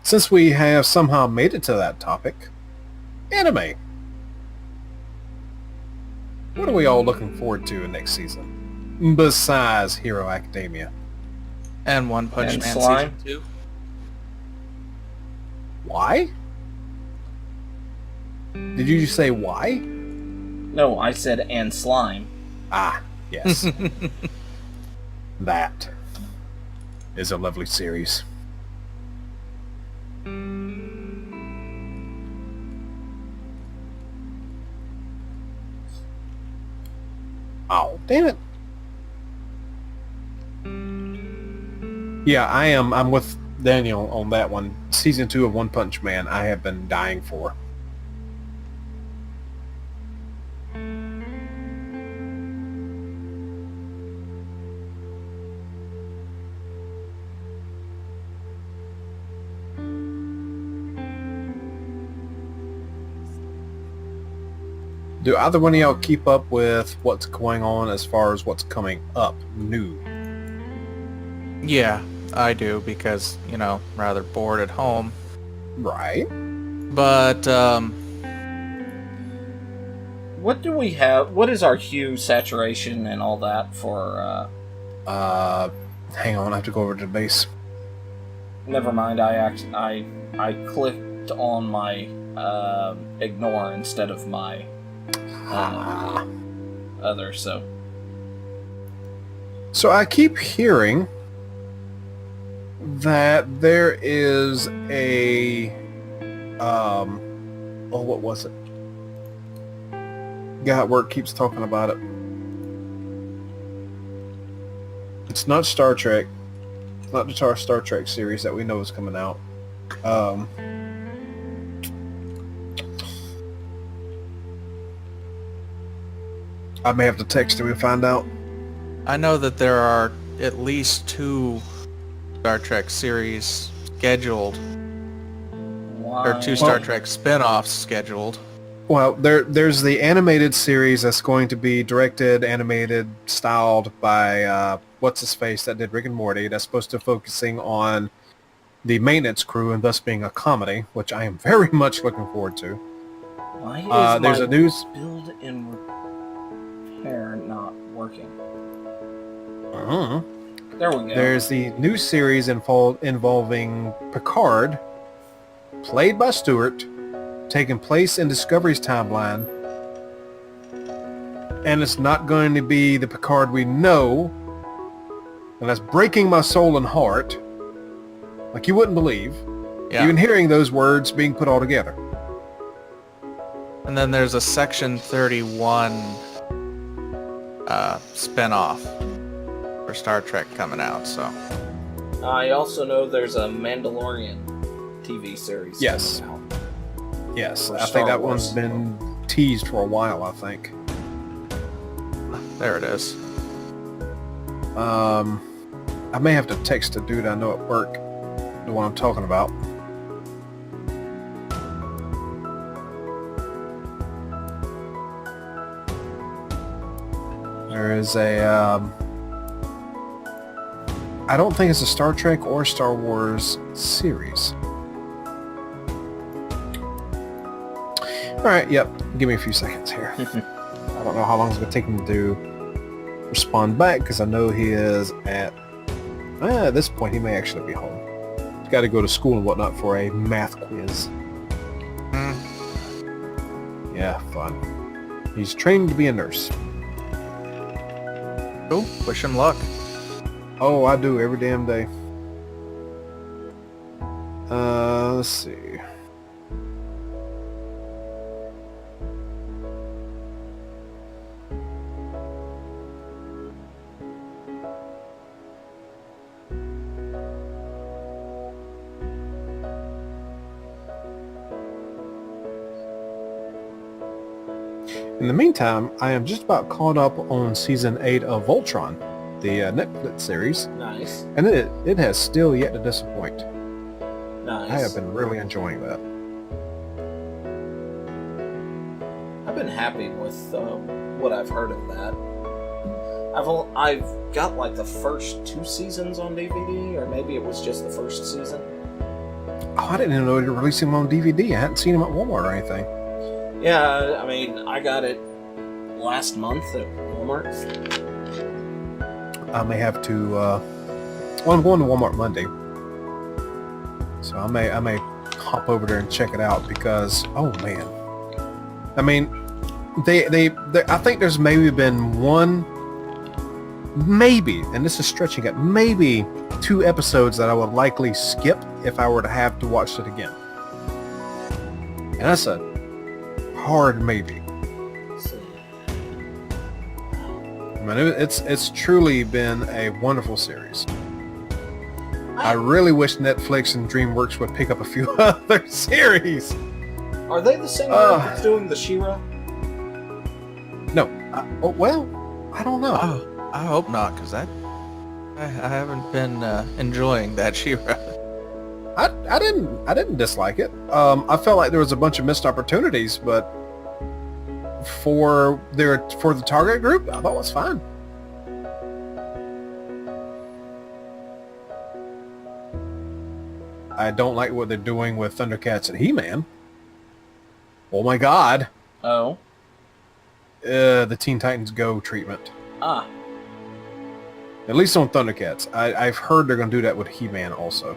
since we have somehow made it to that topic, anime. What are we all looking forward to in next season? Besides Hero Academia. And One Punch And Man Slime. Season 2. Why? Did you just say why? No, I said and Slime. Ah, yes. That is a lovely series. Oh, damn it. Yeah, I'm with Daniel on that one. Season 2 of One Punch Man, I have been dying for. Do either one of y'all keep up with what's going on as far as what's coming up new? Yeah, I do because, rather bored at home. Right. But, What do we have? What is our hue, saturation, and all that for? Hang on, I have to go over to the base. Never mind. I clicked on my ignore instead of my other. So I keep hearing that there is a what was it? Guy at work keeps talking about it. It's not Star Trek. It's not the Star Trek series that we know is coming out. I may have to text him and find out. I know that there are at least 2 Star Trek series scheduled, or 2 Star Trek spin-offs scheduled. Well, there's the animated series that's going to be directed, animated, styled by what's-his-face that did Rick and Morty. That's supposed to focusing on the maintenance crew and thus being a comedy, which I am very much looking forward to. Why is there's my a news build and repair not working? There we go. There's the new series involving Picard, played by Stewart, taking place in Discovery's timeline, and it's not going to be the Picard we know, and that's breaking my soul and heart, like you wouldn't believe, even hearing those words being put all together. And then there's a Section 31 spin-off for Star Trek coming out, so. I also know there's a Mandalorian TV series. Yes. coming out. Yes, For I Star think that Wars. one's been teased for a while, I think. There it is. I may have to text a dude I know at work, the one I'm talking about. There is a, I don't think it's a Star Trek or Star Wars series. Alright, yep, give me a few seconds here. I don't know how long it's going to take him to respond back, because I know he is at this point he may actually be home. He's got to go to school and whatnot for a math quiz. Yeah, fun. He's trained to be a nurse. Cool. Wish him luck. Oh, I do every damn day. Let's see. In the meantime, I am just about caught up on Season 8 of Voltron, the Netflix series, Nice. and it has still yet to disappoint. Nice. I have been really enjoying that. I've been happy with what I've heard of that. I've got like the first 2 seasons on DVD, or maybe it was just the first season. I didn't even know they were releasing them on DVD. I hadn't seen them at Walmart or anything. Yeah, I mean, I got it last month at Walmart. I may have to. Well, I'm going to Walmart Monday, so I may hop over there and check it out because, oh man, I mean, they I think there's maybe been one, maybe, and this is stretching it, maybe 2 episodes that I would likely skip if I were to have to watch it again, and that's a hard maybe. I mean, it's truly been a wonderful series. I really wish Netflix and DreamWorks would pick up a few other series. Are they the same group that's doing the She-Ra? No. Well, I don't know. Oh, I hope not, because I haven't been enjoying that She-Ra. I didn't dislike it. I felt like there was a bunch of missed opportunities, but for the target group, I thought it was fine. I don't like what they're doing with Thundercats and He-Man. Oh my God. Oh. The Teen Titans Go treatment. Ah. At least on Thundercats. I've heard they're going to do that with He-Man also.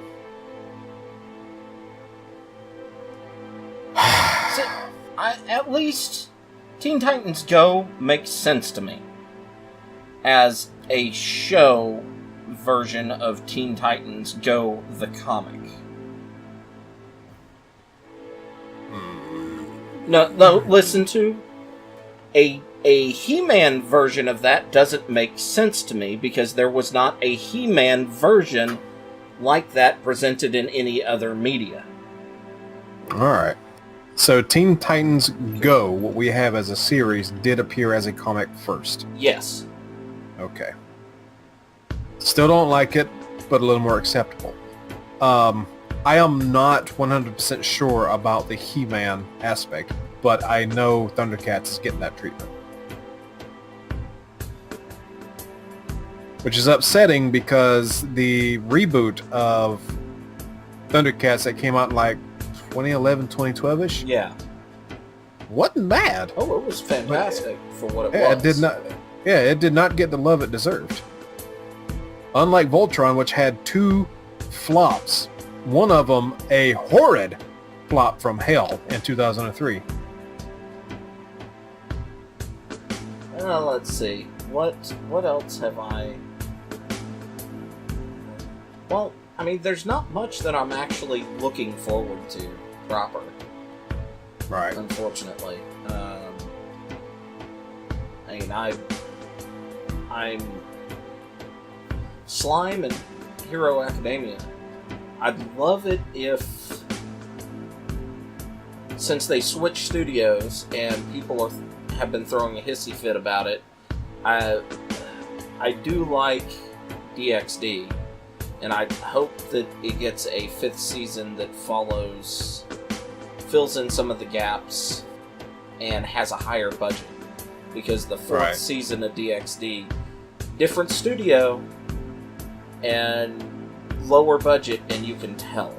So, at least Teen Titans Go makes sense to me as a show version of Teen Titans Go the comic. No, listen to a He-Man version of that doesn't make sense to me because there was not a He-Man version like that presented in any other media. Alright. So Teen Titans Go, what we have as a series, did appear as a comic first. Yes. Okay. Still don't like it, but a little more acceptable. I am not 100% sure about the He-Man aspect, but I know Thundercats is getting that treatment. Which is upsetting because the reboot of Thundercats that came out in like 2011, 2012-ish? Yeah. Wasn't bad. Oh, it was fantastic for what it Yeah, was. it did not get the love it deserved. Unlike Voltron, which had 2 flops. One of them a horrid flop from hell in 2003. Let's see. What else have I... Well, I mean, there's not much that I'm actually looking forward to proper. Right. Unfortunately. I mean, I'm Slime and Hero Academia. I'd love it if, since they switched studios and people have been throwing a hissy fit about it, I do like DxD, and I hope that it gets a 5th season that fills in some of the gaps and has a higher budget, because the 4th season of DxD, different studio and lower budget, and you can tell.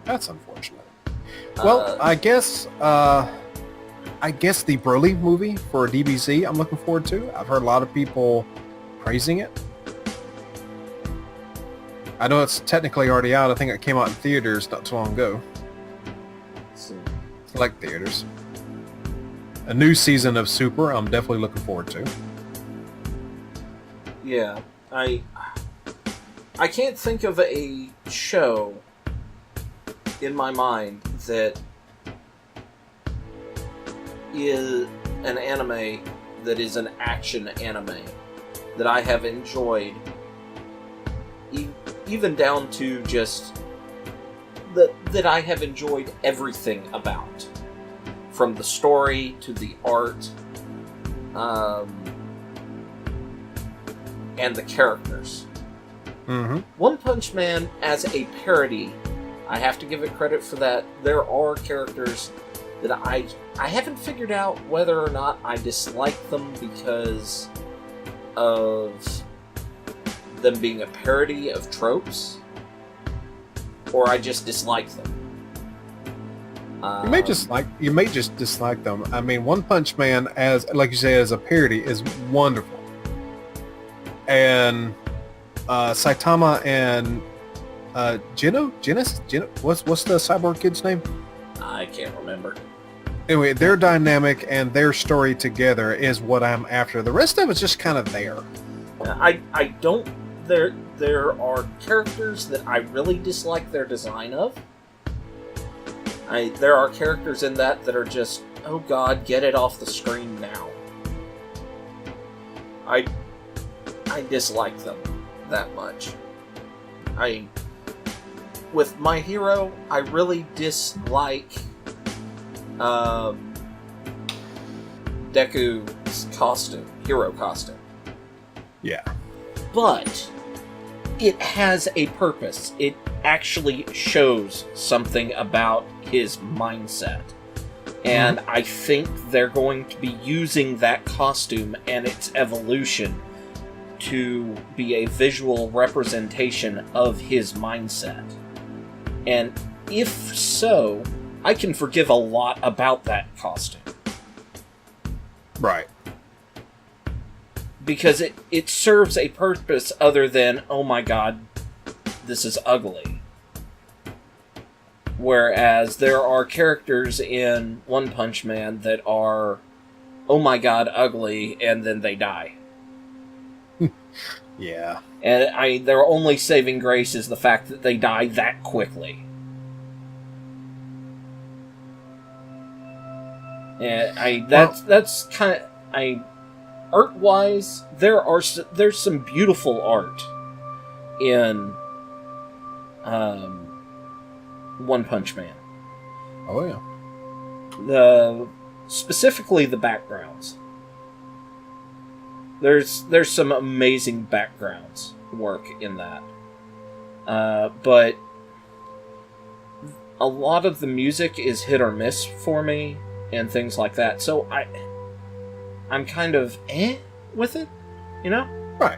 That's unfortunate. Well, I guess the Broly movie for DBZ I'm looking forward to. I've heard a lot of people praising it. I know it's technically already out. I think it came out in theaters not too long ago. Select theaters. A new season of Super I'm definitely looking forward to. Yeah, I can't think of a show in my mind that is an anime that is an action anime that I have enjoyed, even down to just that I have enjoyed everything about, from the story to the art, and the characters. Mm-hmm. One Punch Man as a parody, I have to give it credit for that. There are characters that I haven't figured out whether or not I dislike them because of them being a parody of tropes, or I just dislike them. You may just dislike them. I mean, One Punch Man, as like you say, as a parody, is wonderful. And Saitama and Genesis, what's the cyborg kid's name? I can't remember. Anyway, their dynamic and their story together is what I'm after. The rest of it's just kind of there. I don't. There are characters that I really dislike their design of. There are characters in that are just, oh god, get it off the screen now. I dislike them that much. With My Hero, I really dislike Deku's hero costume. Yeah. But it has a purpose. It actually shows something about his mindset. And I think they're going to be using that costume and its evolution to be a visual representation of his mindset. And if so, I can forgive a lot about that costume. Right. Because it serves a purpose other than, oh my god, this is ugly. Whereas there are characters in One Punch Man that are, oh my god, ugly, and then they die. Yeah. And their only saving grace is the fact that they die that quickly. And that's kind of art-wise, there's some beautiful art in One Punch Man. Oh yeah. Specifically the backgrounds. There's some amazing backgrounds work in that. But a lot of the music is hit or miss for me and things like that. So I'm kind of with it, you know? Right.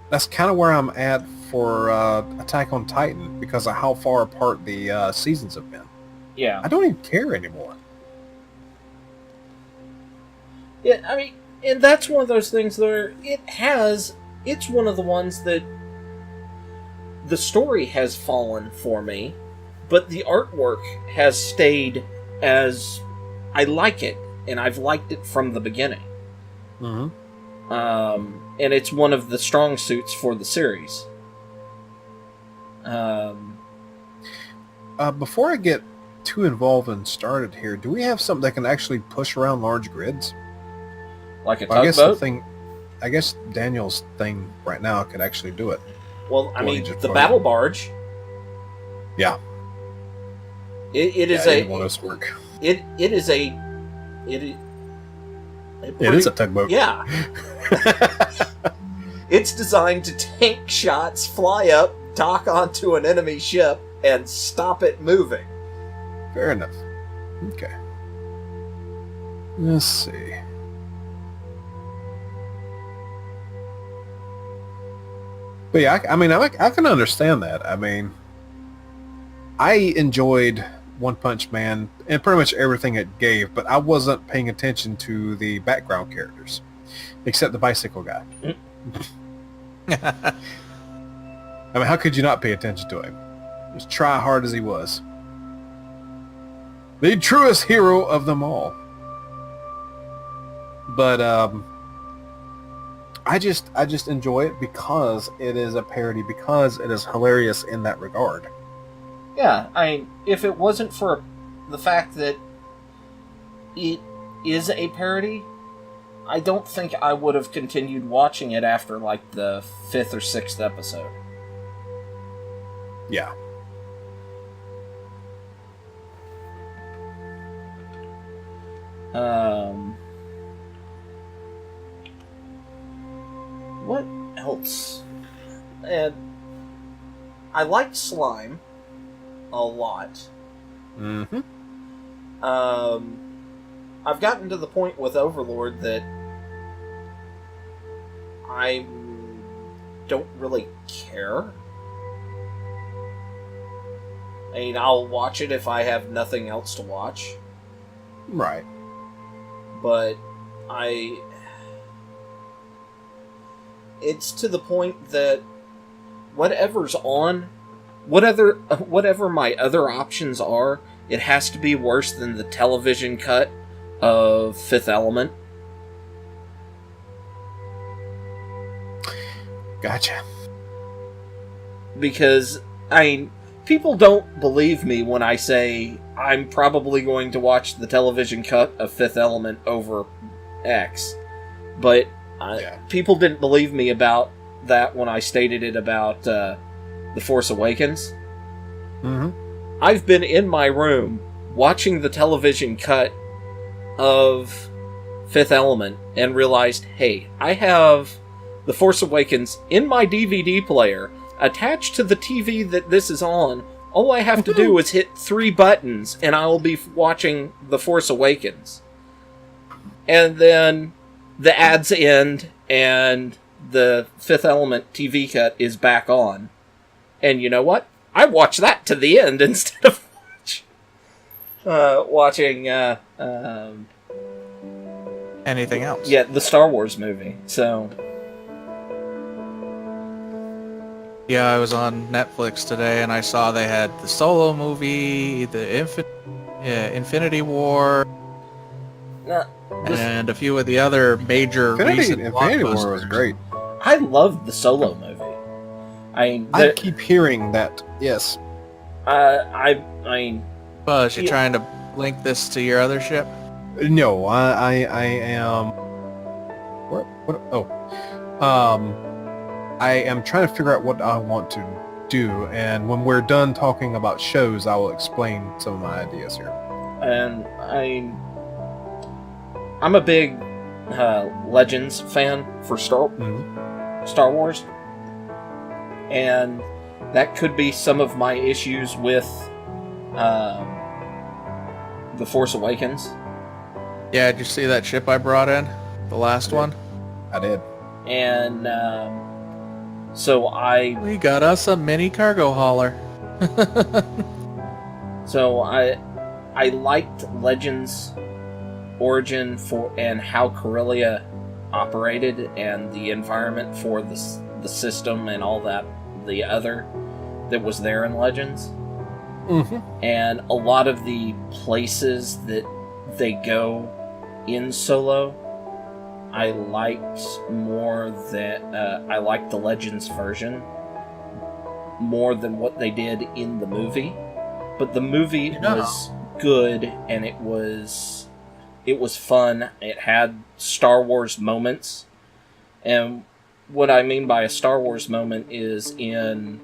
That's kind of where I'm at for Attack on Titan because of how far apart the seasons have been. Yeah. I don't even care anymore. Yeah, I mean, and that's one of those things where it's one of the ones that the story has fallen for me, but the artwork has stayed as I like it, and I've liked it from the beginning. Mm-hmm. And it's one of the strong suits for the series. Before I get too involved and started here, do we have something that can actually push around large grids? Like a Well, tugboat? I guess Daniel's thing right now could actually do it. Well, I Well, mean, he just the put battle barge. Yeah. It is either one of those work. It is a It is a tugboat. Yeah. It's designed to tank shots, fly up, dock onto an enemy ship, and stop it moving. Fair enough. Okay. Let's see. But yeah, I can understand that. I mean, I enjoyed One Punch Man and pretty much everything it gave, but I wasn't paying attention to the background characters, except the bicycle guy. I mean, how could you not pay attention to him? Just try hard as he was. The truest hero of them all. But I just enjoy it because it is a parody, because it is hilarious in that regard. Yeah, if it wasn't for the fact that it is a parody, I don't think I would have continued watching it after, like, the 5th or 6th episode. Yeah. What else? And I liked Slime a lot. Mm-hmm. I've gotten to the point with Overlord that I'm don't really care. I mean, I'll watch it if I have nothing else to watch. Right. But it's to the point that whatever's on, whatever my other options are, it has to be worse than the television cut of Fifth Element. Gotcha. Because, I mean, people don't believe me when I say I'm probably going to watch the television cut of Fifth Element over X. But people didn't believe me about that when I stated it about The Force Awakens. Mm-hmm. I've been in my room watching the television cut of Fifth Element and realized, hey, I have The Force Awakens in my DVD player attached to the TV that this is on. All I have to do is hit 3 buttons and I'll be watching The Force Awakens. And then the ads end and the Fifth Element TV cut is back on. And you know what? I watch that to the end instead of watching anything else. Yeah, the Star Wars movie. So yeah, I was on Netflix today and I saw they had the Solo movie, the Infinity War, and a few of the other major recent Infinity War was blockbusters. great. I loved the Solo movie. I keep hearing that. Yes. I mean, Buzz, you trying to link this to your other ship? No, I am. What? Oh, I am trying to figure out what I want to do, and when we're done talking about shows, I will explain some of my ideas here. And I'm a big Legends fan for Star Wars, and that could be some of my issues with The Force Awakens. Yeah, did you see that ship I brought in? The last one? I did. And so We got us a mini cargo hauler. So I liked Legends origin for and how Corellia operated and the environment for the system and all that, the other that was there in Legends. Mm-hmm. And a lot of the places that they go in Solo, I liked more than I liked the Legends version more than what they did in the movie. But the movie was good, and it was fun. It had Star Wars moments, and what I mean by a Star Wars moment is in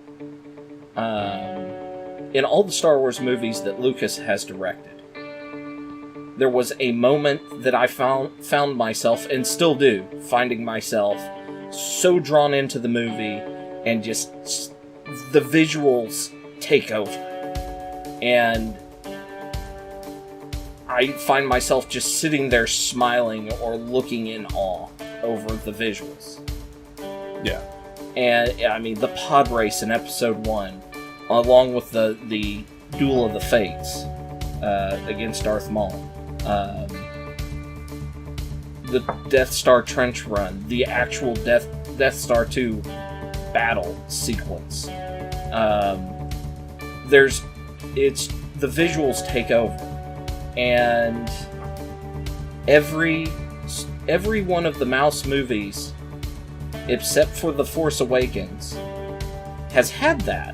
all the Star Wars movies that Lucas has directed, there was a moment that I found myself, and still do, finding myself so drawn into the movie, and just the visuals take over. And I find myself just sitting there smiling or looking in awe over the visuals. Yeah. And, I mean, the pod race in Episode 1, along with the Duel of the Fates against Darth Maul. The Death Star trench run, the actual Death Star 2 battle sequence. The visuals take over, and every one of the Mouse movies, except for The Force Awakens, has had that,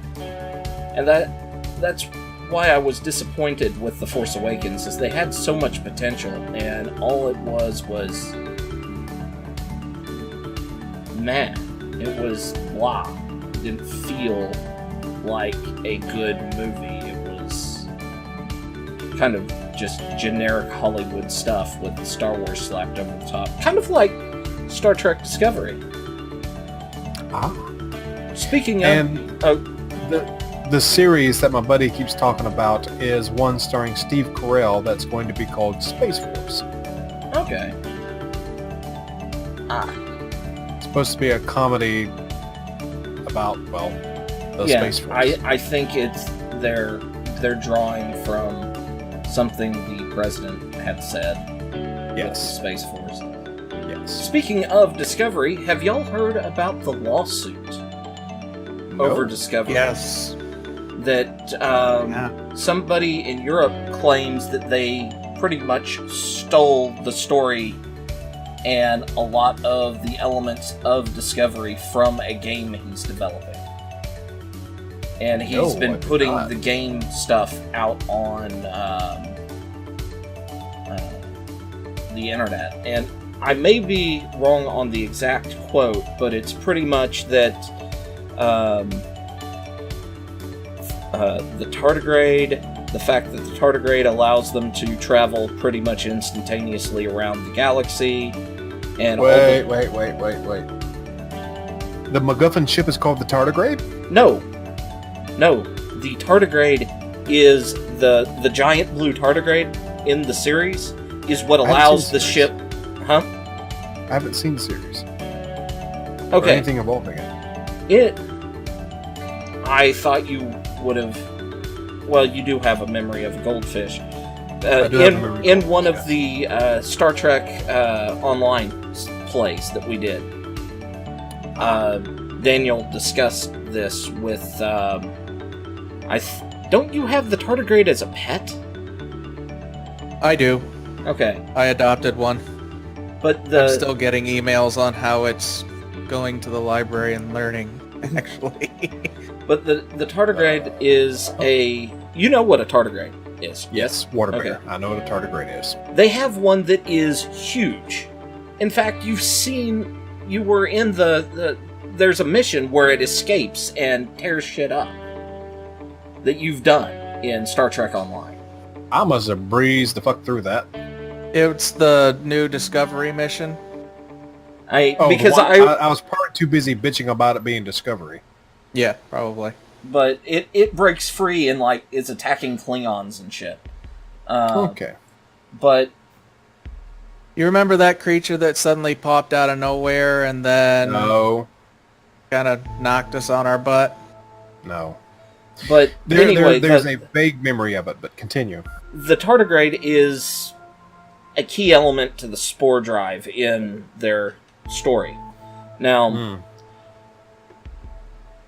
and that's why I was disappointed with The Force Awakens, is they had so much potential, and all it was meh. It was blah. It didn't feel like a good movie. It was kind of just generic Hollywood stuff with Star Wars slapped over the top. Kind of like Star Trek Discovery. Speaking of... The series that my buddy keeps talking about is one starring Steve Carell that's going to be called Space Force. Okay. It's supposed to be a comedy about, well, the Yeah, Space Force. I think they're drawing from something the president had said with the Yes. Space Force. Yes. Speaking of Discovery, have y'all heard about the lawsuit over No. Discovery? Yes. That Yeah. somebody in Europe claims that they pretty much stole the story and a lot of the elements of Discovery from a game he's developing. And he's No, I been did putting not. the game stuff out on the internet. And I may be wrong on the exact quote, but it's pretty much that the tardigrade, the fact that the tardigrade allows them to travel pretty much instantaneously around the galaxy, and Wait. The MacGuffin ship is called the Tardigrade? No, the tardigrade is the giant blue tardigrade in the series is what haven't allows seen the the ship, huh? I haven't seen the series. Or Okay, anything involving it. I thought you would have. Well, you do have a memory of a goldfish. I do have a memory of In goldfish, one of yes. the Star Trek online plays that we did, Daniel discussed this with. Don't you have the tardigrade as a pet? I do. Okay, I adopted one. but I'm still getting emails on how it's going to the library and learning, actually. But the tardigrade is a. You know what a tardigrade is? Yes, water Okay. bear. I know what a tardigrade is. They have one that is huge. In fact, you were in there's a mission where it escapes and tears shit up that you've done in Star Trek Online. I must have breezed the fuck through that. It's the new Discovery mission. Because I was part too busy bitching about it being Discovery. Yeah, probably. but it breaks free and like is attacking Klingons and shit. Okay. But You remember that creature that suddenly popped out of nowhere and then No. kind of knocked us on our butt? No. anyway, there's a vague memory of it, but continue. the tardigrade is a key element to the spore drive in their story. Now,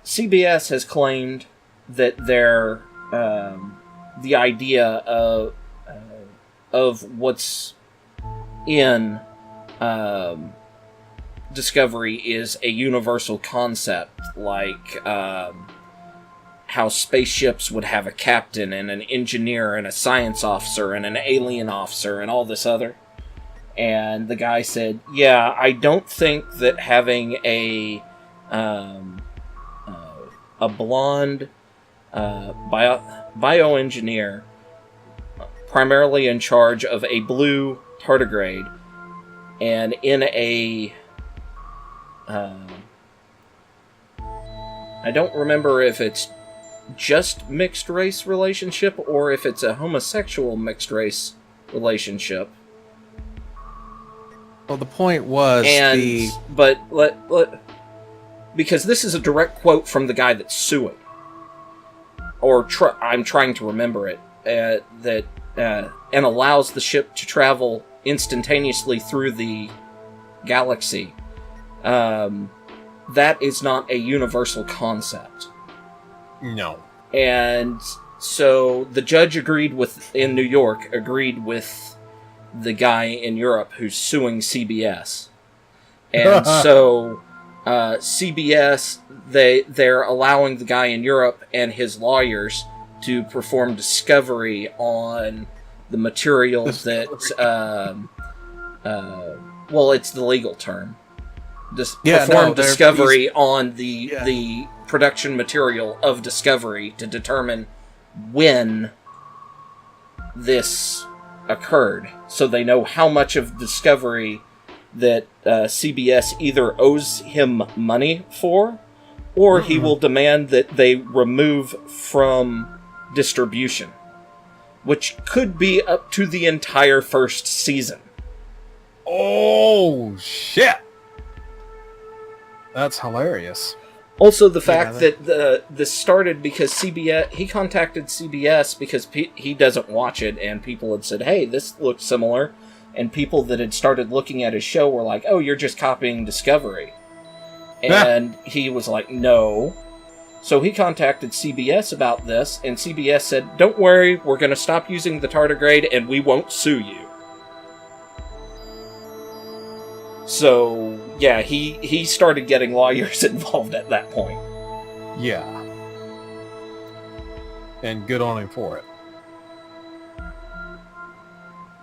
CBS has claimed that their the idea of what's in Discovery is a universal concept, like how spaceships would have a captain and an engineer and a science officer and an alien officer and all this other. And the guy said, yeah, I don't think that having a blonde bioengineer primarily in charge of a blue tardigrade and in a I don't remember if it's just mixed race relationship or if it's a homosexual mixed race relationship. Well, the point was because this is a direct quote from the guy that's suing, or I'm trying to remember it, that and allows the ship to travel instantaneously through the galaxy. That is not a universal concept. No. And so the judge in New York agreed with the guy in Europe who's suing CBS. And so CBS, they're allowing the guy in Europe and his lawyers to perform discovery on the material that well, it's the legal term. Perform discovery on the production material of Discovery to determine when this occurred, so they know how much of Discovery that CBS either owes him money for, or he will demand that they remove from distribution, which could be up to the entire first season. Oh, shit! That's hilarious. Also, the fact that this started because CBS, he contacted CBS because he doesn't watch it, and people had said, hey, this looks similar, and people that had started looking at his show were like, oh, you're just copying Discovery. And he was like, no. So he contacted CBS about this, and CBS said, don't worry, we're going to stop using the tardigrade, and we won't sue you. So, yeah, he started getting lawyers involved at that point. Yeah. And good on him for it.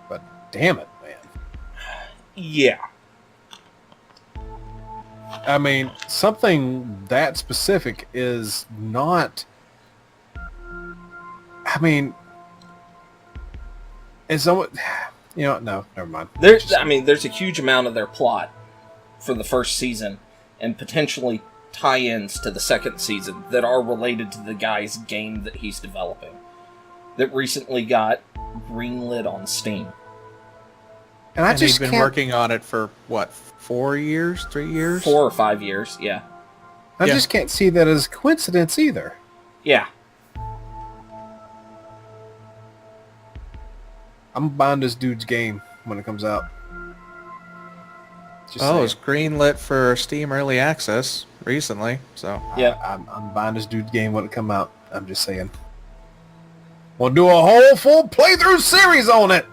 But damn it, man. Yeah. I mean, something that specific is not... I mean... It's almost... You know, no, never mind. There's a huge amount of their plot for the first season, and potentially tie-ins to the second season that are related to the guy's game that he's developing, that recently got greenlit on Steam. And he's been working on it for, what, 4 years? 3 years? 4 or 5 years, yeah. I just can't see that as a coincidence either. Yeah. I'm buying this dude's game when it comes out. It's greenlit for Steam Early Access recently, so... Yeah. I'm buying this dude's game when it come out. I'm just saying. We'll do a whole full playthrough series on it!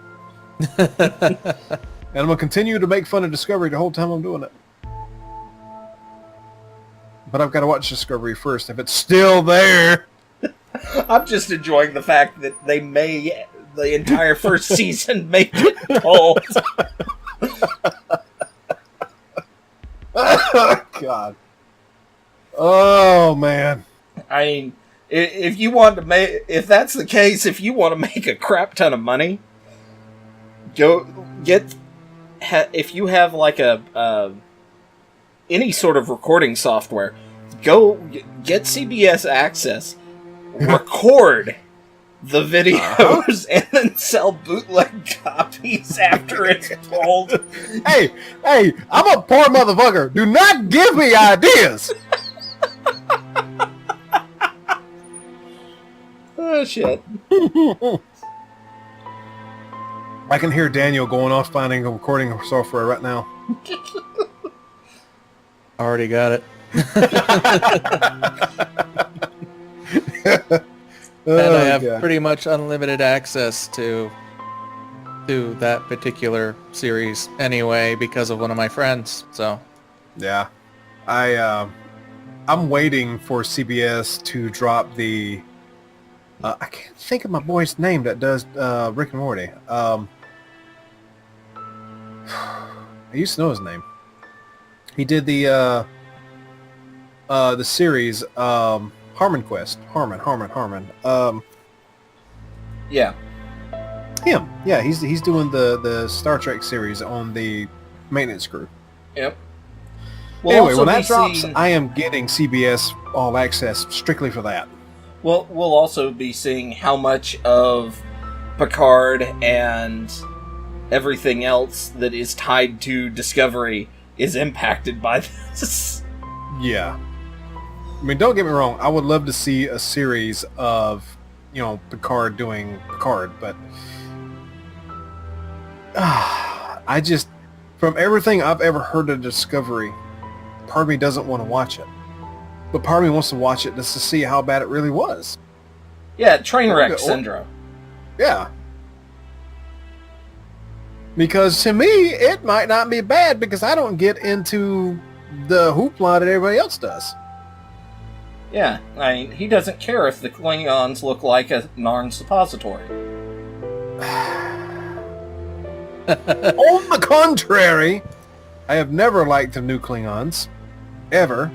And I'm going to continue to make fun of Discovery the whole time I'm doing it. But I've got to watch Discovery first. If it's still there... I'm just enjoying the fact that they may... The entire first season made it cold. God. Oh, man. I mean, if you want to make... If that's the case, if you want to make a crap ton of money, go get... If you have, like, any sort of recording software, go get CBS Access, record the videos, and then sell bootleg copies after it's pulled. Hey, I'm a poor motherfucker. Do not give me ideas. Oh, shit. I can hear Daniel going off finding a recording software right now. Already got it. And I have pretty much unlimited access to that particular series anyway because of one of my friends. So, yeah, I'm waiting for CBS to drop the. I can't think of my boy's name that does Rick and Morty. I used to know his name. He did the series. Harmon Quest. Harmon. Yeah. Him. Yeah, he's doing the Star Trek series on the maintenance crew. Yep. Anyway, when that drops, I am getting CBS All Access strictly for that. Well, we'll also be seeing how much of Picard and everything else that is tied to Discovery is impacted by this. Yeah. I mean, don't get me wrong. I would love to see a series of, Picard doing Picard, but I just, from everything I've ever heard of Discovery, part of me doesn't want to watch it. But part of me wants to watch it just to see how bad it really was. Yeah, train wreck syndrome. Yeah. Because to me, it might not be bad because I don't get into the hoopla that everybody else does. Yeah, I mean, he doesn't care if the Klingons look like a Narn suppository. On the contrary, I have never liked the new Klingons. Ever.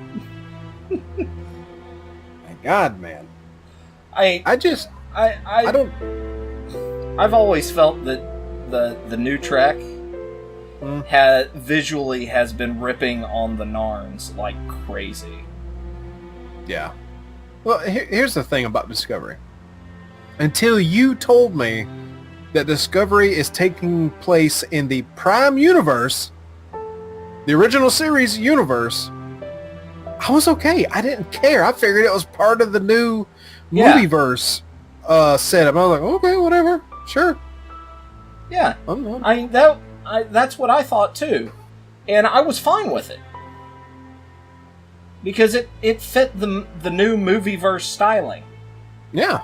My God, man. I've always felt that the new Trek visually has been ripping on the Narns like crazy. Yeah. Well, here's the thing about Discovery. Until you told me that Discovery is taking place in the Prime universe, the original series universe, I was okay. I didn't care. I figured it was part of the new Yeah. movieverse setup. I was like, okay, whatever, sure. Yeah, I'm I mean that's what I thought too, and I was fine with it because it fit the new movieverse styling. yeah.